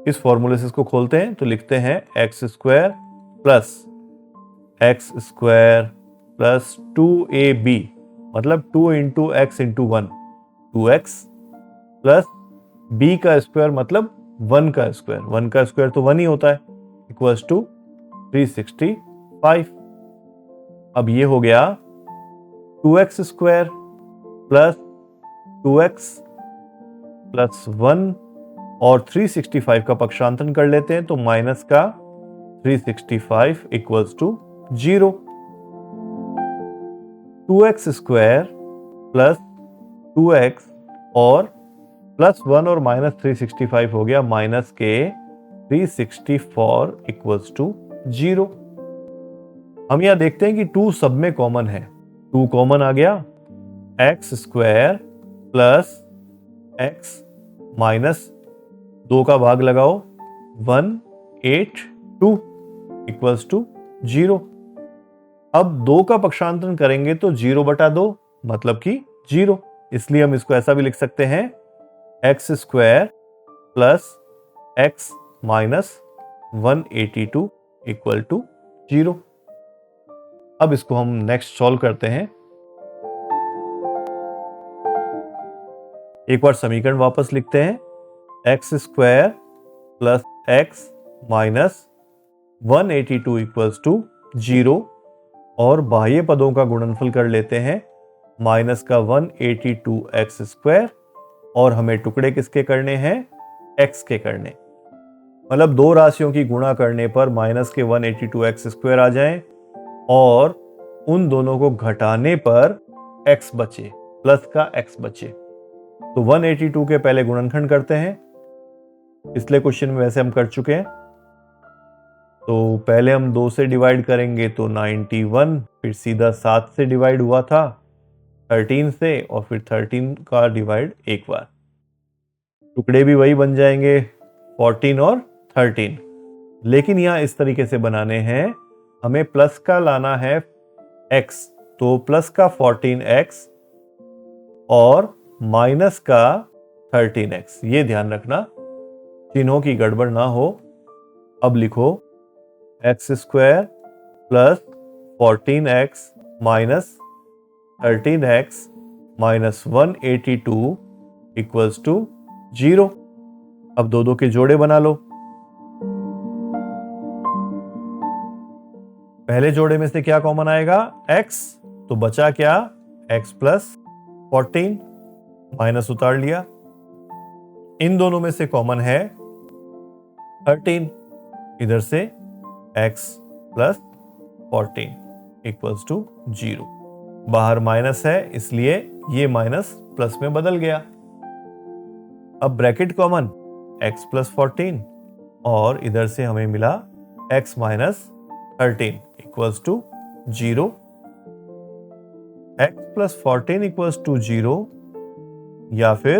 इस फॉर्मूले से इसको खोलते हैं तो लिखते हैं एक्स स्क्वायर प्लस 2ab मतलब 2 into x into 1 2x plus b का स्क्वायर मतलब 1 का स्क्वायर, 1 का स्क्वायर तो 1 ही होता है इक्वल्स टू 365। अब ये हो गया 2x square plus 2x plus 1 और 365 का पक्षांतरण कर लेते हैं तो माइनस का 365 equals to 0। 2x square plus 2x और प्लस 1 और माइनस 365 हो गया माइनस के 364 इक्वल्स टू 0। हम यहां देखते हैं कि 2 सब में कॉमन है, 2 कॉमन आ गया। X square plus x minus 2 का भाग लगाओ 182 इक्वल्स टू 0। अब 2 का पक्षांतरण करेंगे तो 0/2 मतलब कि 0, इसलिए हम इसको ऐसा भी लिख सकते हैं x square plus x minus 182 equal to 0। अब इसको हम नेक्स्ट सॉल्व करते हैं। एक बार समीकरण वापस लिखते हैं, x square plus x minus 182 equals to 0 और बाह्य पदों का गुणनफल कर लेते हैं माइनस का 182 एक्स स्क्वायर और हमें टुकड़े किसके करने हैं? एक्स के करने। मतलब दो राशियों की गुणा करने पर माइनस के 182 एक्स स्क्वायर आ जाएं और उन दोनों को घटाने पर एक्स बचे, प्लस का एक्स बचे। तो 182 के पहले गुणनखंड करते हैं, पिछले क्वेश्चन में वैसे हम कर चुके हैं। तो पहले हम 2 से डिवाइड करेंगे तो 91, फिर सीधा 7 से डिवाइड हुआ था 13 से और फिर 13 का डिवाइड एक बार। टुकड़े भी वही बन जाएंगे 14 और 13, लेकिन यहां इस तरीके से बनाने हैं, हमें प्लस का लाना है x तो प्लस का 14x और माइनस का 13x, ये ध्यान रखना चिन्हों की गड़बड़ ना हो। अब लिखो x square plus 14x minus 13x minus 182 equals to 0। अब दो के जोड़े बना लो। पहले जोड़े में से क्या कॉमन आएगा? x, तो बचा क्या? x प्लस 14, माइनस उतार लिया। इन दोनों में से कॉमन है 13, इधर से x प्लस 14 इक्वल्स टू 0। बाहर माइनस है इसलिए ये माइनस प्लस में बदल गया। अब ब्रैकेट कॉमन x प्लस 14 और इधर से हमें मिला x minus 13 equals to 0। x plus 14 equals to 0 या फिर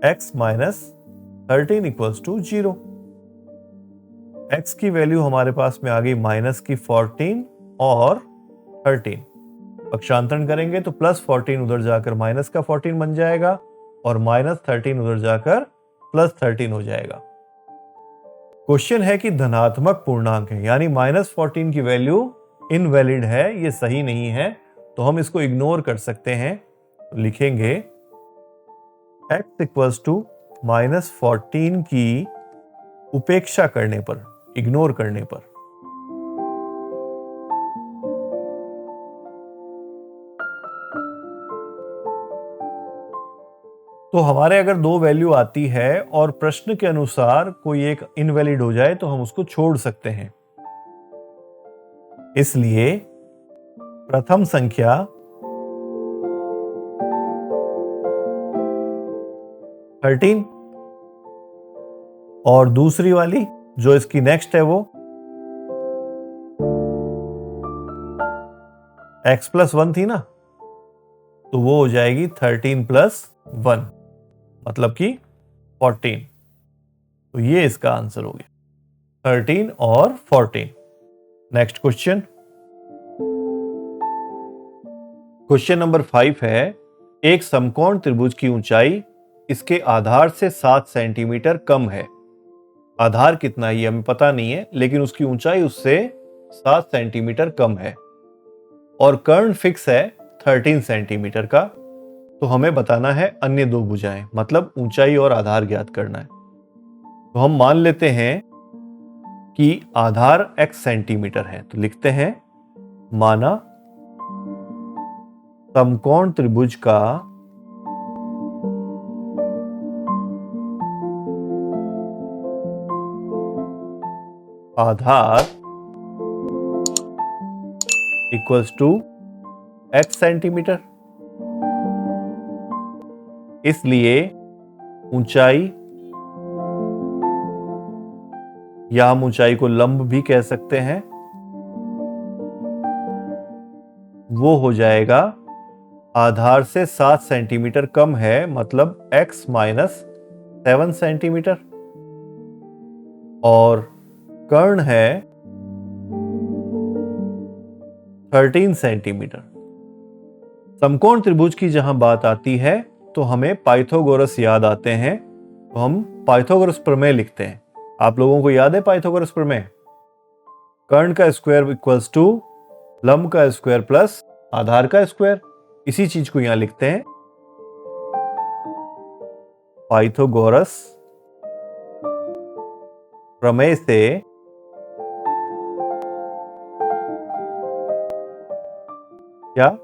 x minus 13 equals to 0। x की वैल्यू हमारे पास में आ गई माइनस की 14 और 13। पक्षांतरण करेंगे तो प्लस 14 उधर जाकर माइनस का 14 बन जाएगा और माइनस 13 उधर जाकर प्लस 13 हो जाएगा। क्वेश्चन है कि धनात्मक पूर्णांक है, यानी माइनस 14 की वैल्यू इनवैलिड है, ये सही नहीं है, तो हम इसको इग्नोर कर सकते हैं। तो लिखेंगे x इक्वल्स टू माइनस 14 की उपेक्षा करने पर, इग्नोर करने पर। तो हमारे अगर दो वैल्यू आती है और प्रश्न के अनुसार कोई एक इनवैलिड हो जाए तो हम उसको छोड़ सकते हैं। इसलिए प्रथम संख्या 13 और दूसरी वाली जो इसकी नेक्स्ट है वो x प्लस 1 थी ना, तो वो हो जाएगी 13 प्लस 1, मतलब कि 14। तो ये इसका आंसर हो गया 13 और 14। नेक्स्ट क्वेश्चन, क्वेश्चन नंबर 5 है, एक समकोण त्रिभुज की ऊंचाई इसके आधार से 7 सेंटीमीटर कम है। आधार कितना है ये हमें पता नहीं है, लेकिन उसकी ऊंचाई उससे 7 सेंटीमीटर कम है और कर्ण फिक्स है 13 सेंटीमीटर का। तो हमें बताना है अन्य दो भुजाएं, मतलब ऊंचाई और आधार ज्ञात करना है। तो हम मान लेते हैं कि आधार x सेंटीमीटर है, तो लिखते हैं माना समकोण त्रिभुज का आधार इक्वल्स टू x सेंटीमीटर। इसलिए ऊंचाई, या हम ऊंचाई को लंब भी कह सकते हैं, वो हो जाएगा आधार से 7 सेंटीमीटर कम है, मतलब x माइनस 7 सेंटीमीटर, और कर्ण है 13 सेंटीमीटर। समकोण त्रिभुज की जहां बात आती है तो हमें पाइथागोरस याद आते हैं, तो हम पाइथागोरस प्रमेय लिखते हैं। आप लोगों को याद है पाइथागोरस प्रमेय? कर्ण का स्क्वायर इक्वल्स टू लंब का स्क्वायर प्लस आधार का स्क्वायर। इसी चीज को यहां लिखते हैं पाइथागोरस प्रमेय से क्या?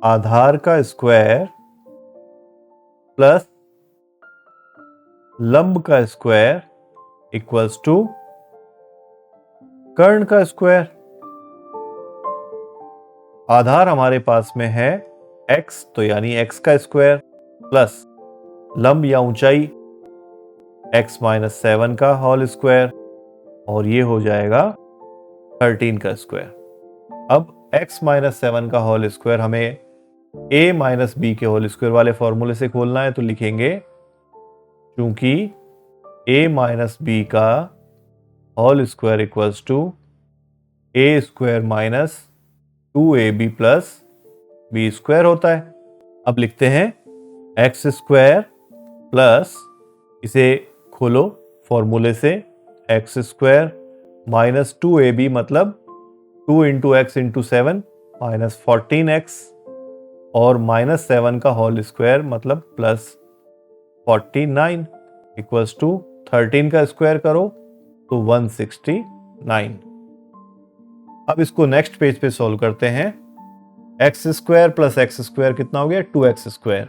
आधार का स्क्वायर प्लस लंब का स्क्वायर इक्वल्स टू कर्ण का स्क्वायर। आधार हमारे पास में है x, तो यानी x का स्क्वायर प्लस लंब या ऊंचाई x माइनस 7 का होल स्क्वायर, और ये हो जाएगा 13 का स्क्वायर। अब x माइनस 7 का होल स्क्वायर हमें a माइनस बी के होल स्क्वायर वाले फॉर्मूले से खोलना है, तो लिखेंगे क्योंकि a माइनस बी का whole square equals to a square minus 2ab plus B square होता है। अब लिखते हैं एक्स स्क्वायर प्लस, इसे खोलो फॉर्मूले से, एक्स स्क्वायर माइनस 2ab मतलब 2 into x into 7 minus 14x और माइनस 7 का होल स्क्वायर मतलब प्लस 49 इक्वल्स टू 13 का स्क्वायर करो तो 169। अब इसको नेक्स्ट पेज पे सॉल्व करते हैं। X square plus x square कितना हो गया? 2x square.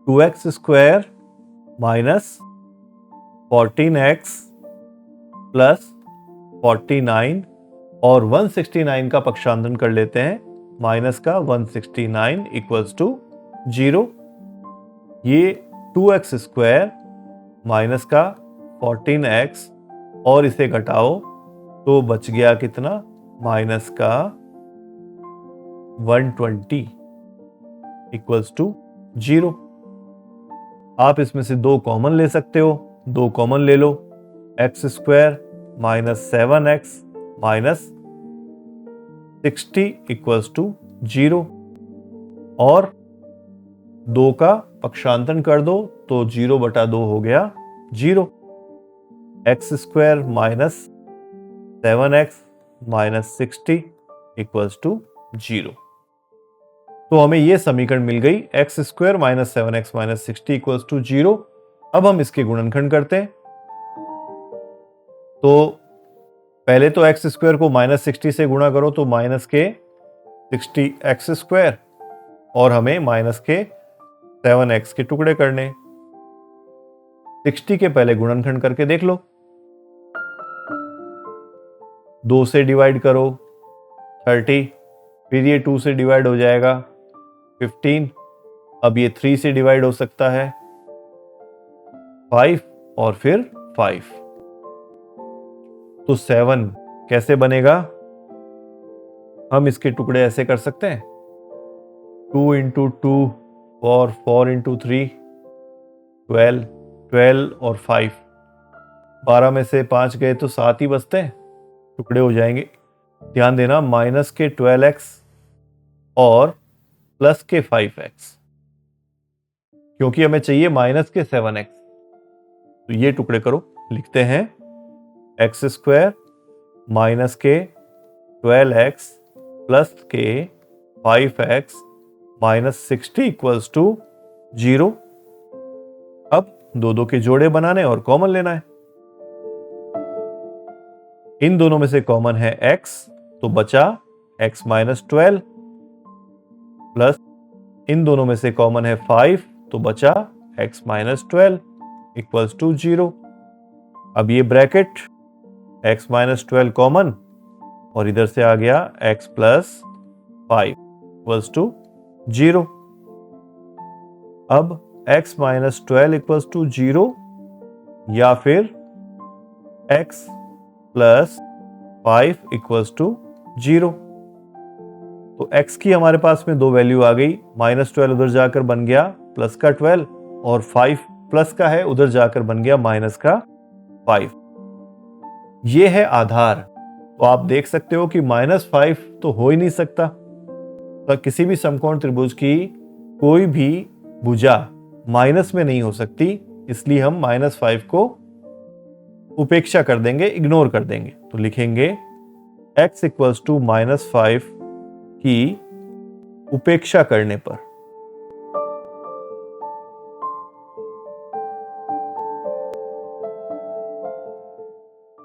2x square minus 14x plus 49 और 169 का पक्षांतरण कर लेते हैं, माइनस का 169 इक्वल्स टू 0। ये 2x स्क्वायर माइनस का 14x और इसे घटाओ तो बच गया कितना? माइनस का 120 इक्वल्स टू 0। आप इसमें से 2 कॉमन ले सकते हो, 2 कॉमन ले लो। X square minus 7x minus 60 equals to 0 और 2 का पक्षांतरण कर दो तो 0/2 हो गया 0। X square minus 7x minus 60 equals to 0। तो हमें यह समीकरण मिल गई, x square minus 7x minus 60 equals to 0। अब हम इसके गुणनखंड करते हैं। तो पहले तो एक्स स्क्वायर को माइनस 60 से गुणा करो तो माइनस के 60x स्क्वायर और हमें माइनस के 7x के टुकड़े करने। 60 के पहले गुणनखंड करके देख लो। 2 से डिवाइड करो 30, फिर ये 2 से डिवाइड हो जाएगा 15, अब ये 3 से डिवाइड हो सकता है 5 और फिर 5। तो 7 कैसे बनेगा? हम इसके टुकड़े ऐसे कर सकते हैं, 2 इंटू 2 और 4 इंटू 3 12, 12 और 5, 12 में से 5 गए तो 7 ही बचते हैं, टुकड़े हो जाएंगे। ध्यान देना, माइनस के 12x और प्लस के 5x, क्योंकि हमें चाहिए माइनस के 7x, तो ये टुकड़े करो। लिखते हैं एक्स स्क्वायर माइनस के 12x प्लस के 5x माइनस 60 इक्वल्स टू 0। अब 2 के जोड़े बनाने और कॉमन लेना है। इन दोनों में से कॉमन है x, तो बचा x माइनस 12 प्लस इन दोनों में से कॉमन है 5, तो बचा x माइनस 12 इक्वल्स टू 0। अब ये ब्रैकेट x माइनस 12 कॉमन और इधर से आ गया x प्लस 5 इक्वल्स टू 0। अब x माइनस 12 इक्वल्स टू 0 या फिर x प्लस 5 इक्वल्स टू 0। तो x की हमारे पास में 2 वैल्यू आ गई, माइनस 12 उधर जाकर बन गया प्लस का 12 और 5 प्लस का है उधर जाकर बन गया माइनस का 5। ये है आधार। तो आप देख सकते हो कि -5 तो हो ही नहीं सकता। तो किसी भी समकोण त्रिभुज की कोई भी भुजा माइनस में नहीं हो सकती, इसलिए हम -5 को उपेक्षा कर देंगे, इग्नोर कर देंगे। तो लिखेंगे x इक्वल्स टू -5 की उपेक्षा करने पर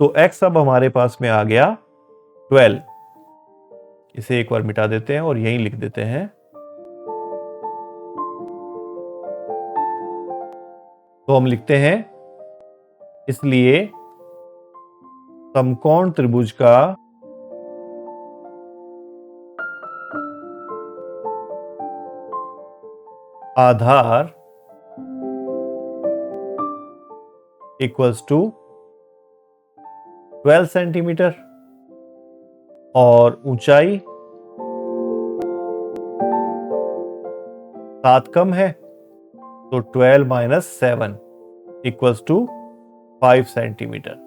तो x अब हमारे पास में आ गया 12। इसे एक बार मिटा देते हैं और यहीं लिख देते हैं। तो हम लिखते हैं, इसलिए समकोण त्रिभुज का आधार इक्वल्स टू 12 सेंटीमीटर और ऊंचाई 7 कम है, तो 12 minus 7 equals to 5 centimetre.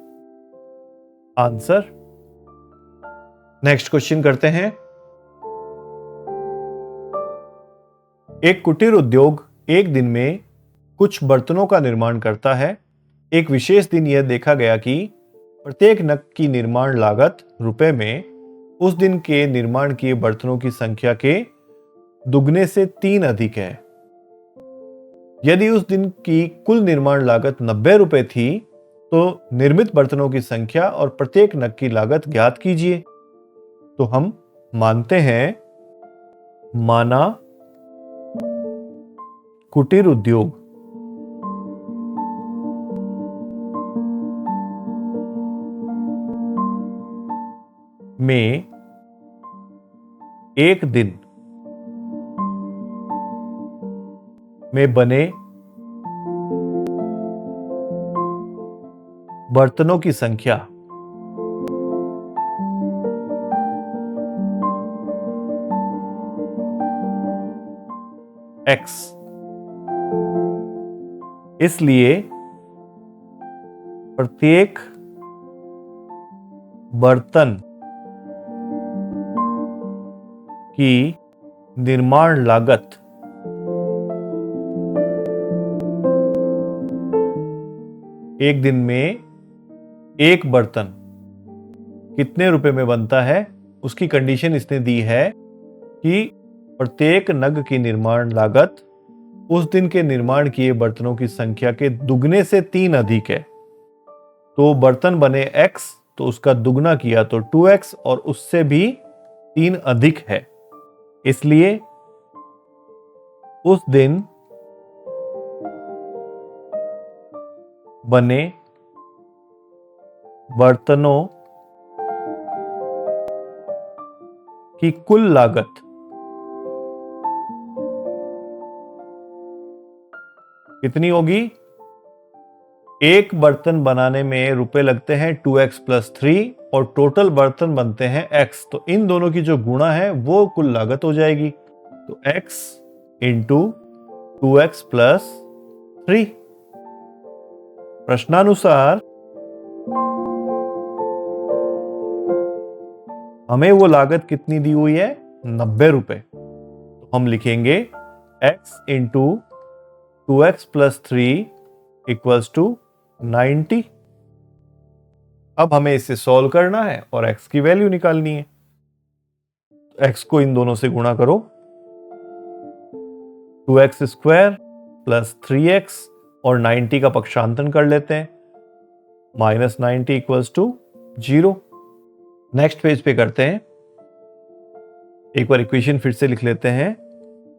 Answer next question करते हैं। एक कुटीर उद्योग एक दिन में कुछ बर्तनों का निर्माण करता है। एक विशेष दिन यह देखा गया कि प्रत्येक नग की निर्माण लागत रुपए में उस दिन के निर्माण किए बर्तनों की संख्या के दुगने से 3 अधिक है। यदि उस दिन की कुल निर्माण लागत 90 रुपए थी तो निर्मित बर्तनों की संख्या और प्रत्येक नग की लागत ज्ञात कीजिए। तो हम मानते हैं, माना कुटीर उद्योग में एक दिन में बने बर्तनों की संख्या X, इसलिए प्रत्येक बर्तन की निर्माण लागत एक दिन में एक बर्तन कितने रुपए में बनता है, उसकी कंडीशन इसने दी है कि प्रत्येक नग की निर्माण लागत उस दिन के निर्माण किए बर्तनों की संख्या के दुगने से 3 अधिक है। तो बर्तन बने X तो उसका दुगना किया तो 2X और उससे भी 3 अधिक है। इसलिए उस दिन बने बर्तनों की कुल लागत कितनी होगी? एक बर्तन बनाने में रुपए लगते हैं 2x + 3 और टोटल बर्तन बनते हैं x, तो इन दोनों की जो गुणा है वो कुल लागत हो जाएगी। तो x × 2x + 3। प्रश्नानुसार हमें वो लागत कितनी दी हुई है? 90 रुपए। तो हम लिखेंगे x × 2x + 3 = 90। अब हमें इसे सॉल्व करना है और x की वैल्यू निकालनी है। x को इन दोनों से गुणा करो, 2x² + 3x और 90 का पक्षांतरण कर लेते हैं, -90 = 0। नेक्स्ट पेज पे करते हैं। एक बार इक्वेशन फिर से लिख लेते हैं,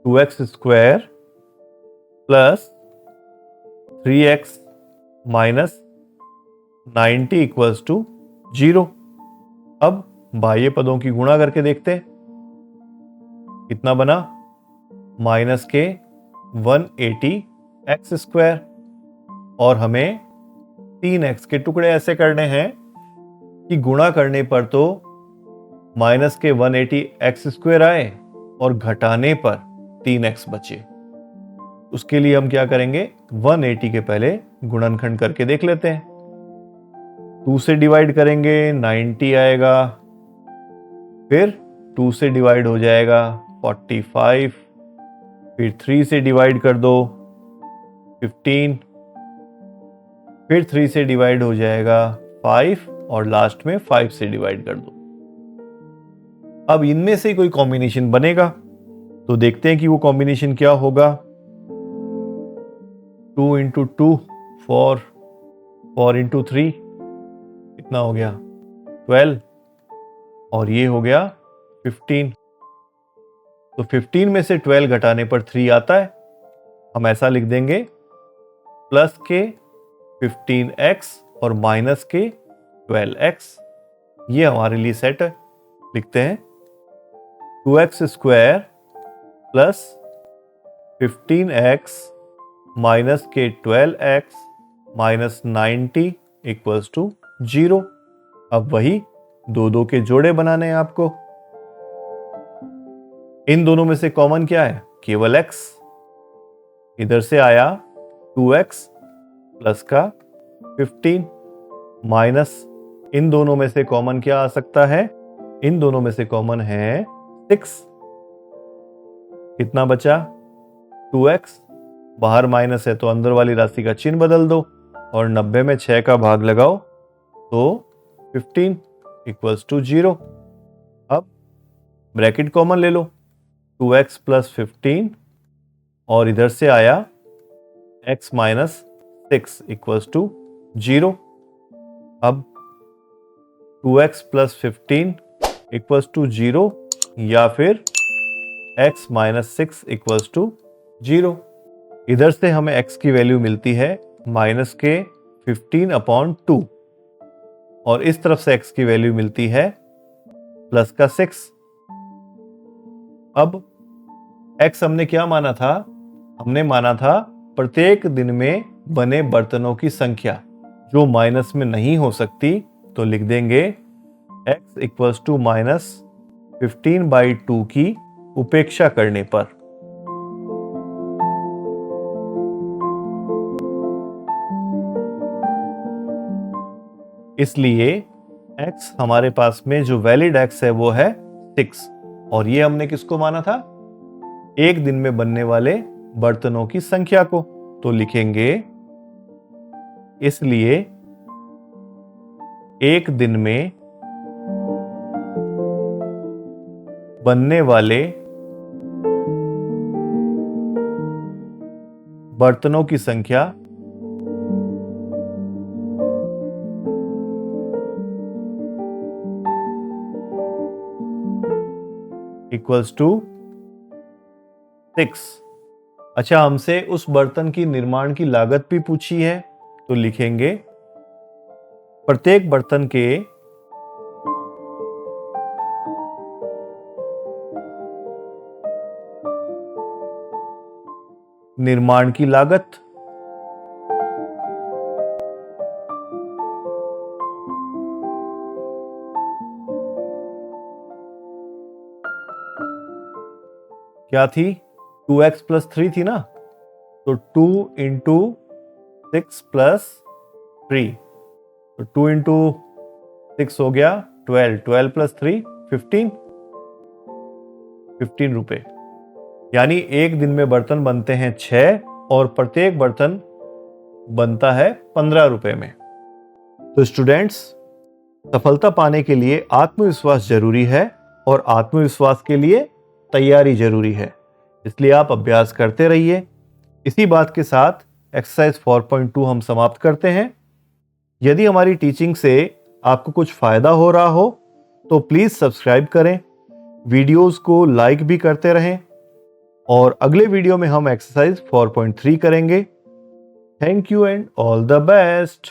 2x² + 3x - 90 = 0। अब बाह्य पदों की गुणा करके देखते हैं कितना बना, -180x²। और हमें 3x के टुकड़े ऐसे करने हैं कि गुणा करने पर तो -180x² आए और घटाने पर 3x बचे। उसके लिए हम क्या करेंगे, 180 के पहले गुणनखंड करके देख लेते हैं। 2 से डिवाइड करेंगे 90 आएगा, फिर 2 से डिवाइड हो जाएगा 45, फिर 3 से डिवाइड कर दो 15, फिर 3 से डिवाइड हो जाएगा 5 और लास्ट में 5 से डिवाइड कर दो। अब इनमें से कोई कॉम्बिनेशन बनेगा तो देखते हैं कि वो कॉम्बिनेशन क्या होगा। 2 × 2 4, 4 × 3 कितना हो गया, 12 और ये हो गया 15। तो 15 में से 12 घटाने पर 3 आता है। हम ऐसा लिख देंगे, प्लस के 15x और माइनस के 12x। ये हमारे लिए सेट है। लिखते हैं 2x² + 15x माइनस के 12x - 90 = 0। अब वही 2 के जोड़े बनाने हैं आपको। इन दोनों में से कॉमन क्या है, केवल x। इधर से आया 2x प्लस का 15 माइनस इन दोनों में से कॉमन क्या आ सकता है, इन दोनों में से कॉमन है 6। कितना बचा? 2x। बाहर माइनस है तो अंदर वाली राशि का चिन्ह बदल दो और 90 में 6 का भाग लगाओ तो 15 इक्वल्स टू 0। अब ब्रैकेट कॉमन ले लो, 2x प्लस 15 और इधर से आया x माइनस 6 इक्वल्स टू 0। अब 2x प्लस 15 इक्वल्स टू 0 या फिर x माइनस 6 इक्वल्स टू 0। इधर से हमें x की वैल्यू मिलती है माइनस के 15/2 और इस तरफ से x की वैल्यू मिलती है प्लस का 6। अब x हमने क्या माना था? हमने माना था प्रत्येक दिन में बने बर्तनों की संख्या जो माइनस में नहीं हो सकती, तो लिख देंगे x इक्वल्स टू माइनस 15/2 की उपेक्षा करने पर। इसलिए x हमारे पास में जो वैलिड x है वो है 6 और ये हमने किसको माना था? एक दिन में बनने वाले बर्तनों की संख्या को। तो लिखेंगे इसलिए एक दिन में बनने वाले बर्तनों की संख्या इक्वल्स टू 6। अच्छा, हमसे उस बर्तन की निर्माण की लागत भी पूछी है, तो लिखेंगे प्रत्येक बर्तन के निर्माण की लागत। क्या थी? 2x प्लस 3 थी ना, तो 2 इंटू 6 प्लस 3, तो 2 इंटू 6 हो गया 12, 12 प्लस 3 15 रुपए। यानी एक दिन में बर्तन बनते हैं 6 और प्रत्येक बर्तन बनता है 15 रुपए में। तो स्टूडेंट्स, सफलता पाने के लिए आत्मविश्वास जरूरी है और आत्मविश्वास के लिए तैयारी जरूरी है, इसलिए आप अभ्यास करते रहिए। इसी बात के साथ एक्सरसाइज 4.2 हम समाप्त करते हैं। यदि हमारी टीचिंग से आपको कुछ फायदा हो रहा हो तो प्लीज सब्सक्राइब करें, वीडियोस को लाइक भी करते रहें और अगले वीडियो में हम एक्सरसाइज 4.3 करेंगे। Thank you and all the best.